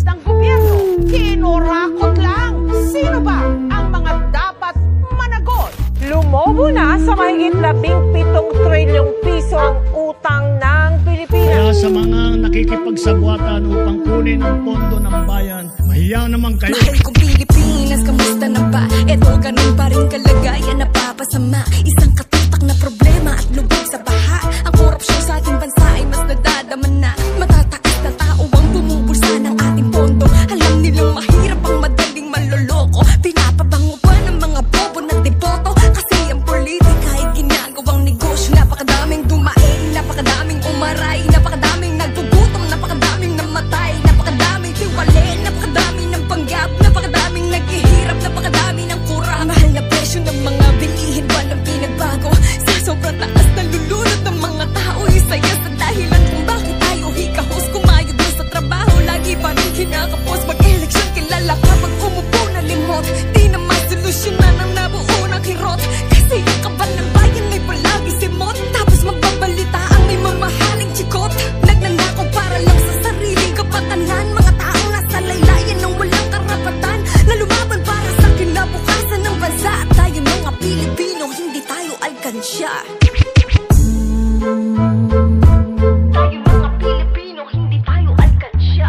ng gobyerno, kinurakot lang. Sino ba ang mga dapat managot? Lumobo na sa mahigit 17 trilyong piso ang utang ng Pilipinas. Kaya sa mga nakikipagsabwatan upang kunin ang pondo ng bayan, mahiya naman kayo. Mahal kong Pilipinas, kamusta na ba? Eto ganun pa rin kalagayan, napapasama. Isang katutak na problema at lubog sa baha. Ang korupsyon sa ating bansa ay mas nadadama na. Matataas na tao ang bumubulsa ng ating pondo. Alam nilang mahirap ang madaling manloloko. Pinapabango pa ng mga bobo na deboto. Kasi ang politika ay ginagawang negosyo. Napakadaming dumaing, napakadaming umaray, napakadaming nagtugutom, napakadaming namatay, napakadaming tiwali, napakadaming ng panggap, napakadaming naghihirap, napakadaming ng kurang. Mahal na presyo ng mga bilihin, walang pinagbago. Sa sobrang taas na lulunod ng mga tao, isaya sa dahilan kung bakit tayo hikahos. Kumayo doon sa trabaho, lagi pa rin kinakapos. Mag-eleksyon, kilala ka pag umupo na limot. Di naman solusyonan ang nabuo ng kirot. Kasi yung kaban ng bayan ay palagi simot. Tapos magbabalita ang may mamahaling chikot. Nagnanakaw para lang sa sariling kapatanan. Mga taong nasa laylayan ng walang karapatan, na lumaban para sa kinabukasan ng bansa. At tayo mga Pilipino, hindi tayo alkansya. Tayo mga Pilipino, hindi tayo alkansya.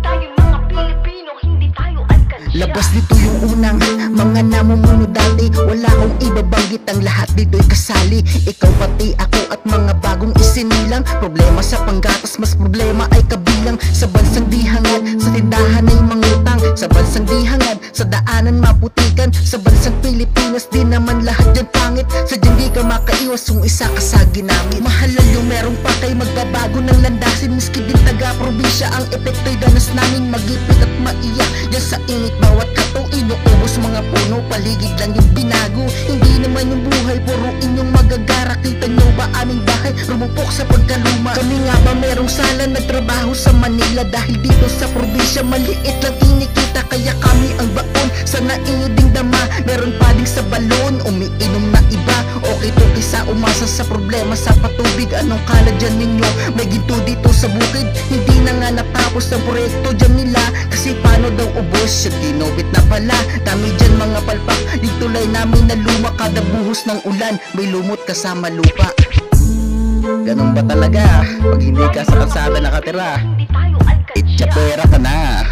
Tayo mga Pilipino, hindi tayo alkansya. Labas dito yung unang mga namumuno dati. Wala akong ibabanggit, ang lahat dito'y kasali. Ikaw pati ako at mga bagong isinilang. Problema sa panggatas, mas problema ay kabilang. Sa bansang di hangad, sa tindahan ay mangutang. Sa bansang di hangad, sa daanan maputikan. Sa bansang Pilipinas, di naman lahat dyan pangit. Sadyang di ka makaiwas kung isa ka sa ginamit. Mahal yung meron pa kay magbabago ng landasin. Miski din taga-probinsya, ang epekto'y danas namin. Magipit at maiyak dyan sa init. Bawat kato inuubos mga puno, paligid lang yung binago. Hindi naman yung buhay, puro inyong magagara. Kita nyo ba aming bahay, rumupok sa pagkaluma. Kami nga ba merong sala, nagtrabaho sa Manila. Dahil dito sa probinsya, maliit lang kinikita. Kaya kami ang baon, sana inyo ding dama. Meron pa ding sa balon, umiinom na iba. Okay to kisa umasa sa problema sa patubig. Anong kala dyan ninyo? May ginto dito sa bukid. Hindi na nga natapos ang proyekto dyan nila. Kasi paano daw ubos? Yung tinobit na pala. Dami dyan mga palpak. Yung tulay namin na luma, kada buhos ng ulan may lumot kasama lupa. Ganun ba talaga? Pag hindi ka sa kalsada nakatira, itcha pera ka na.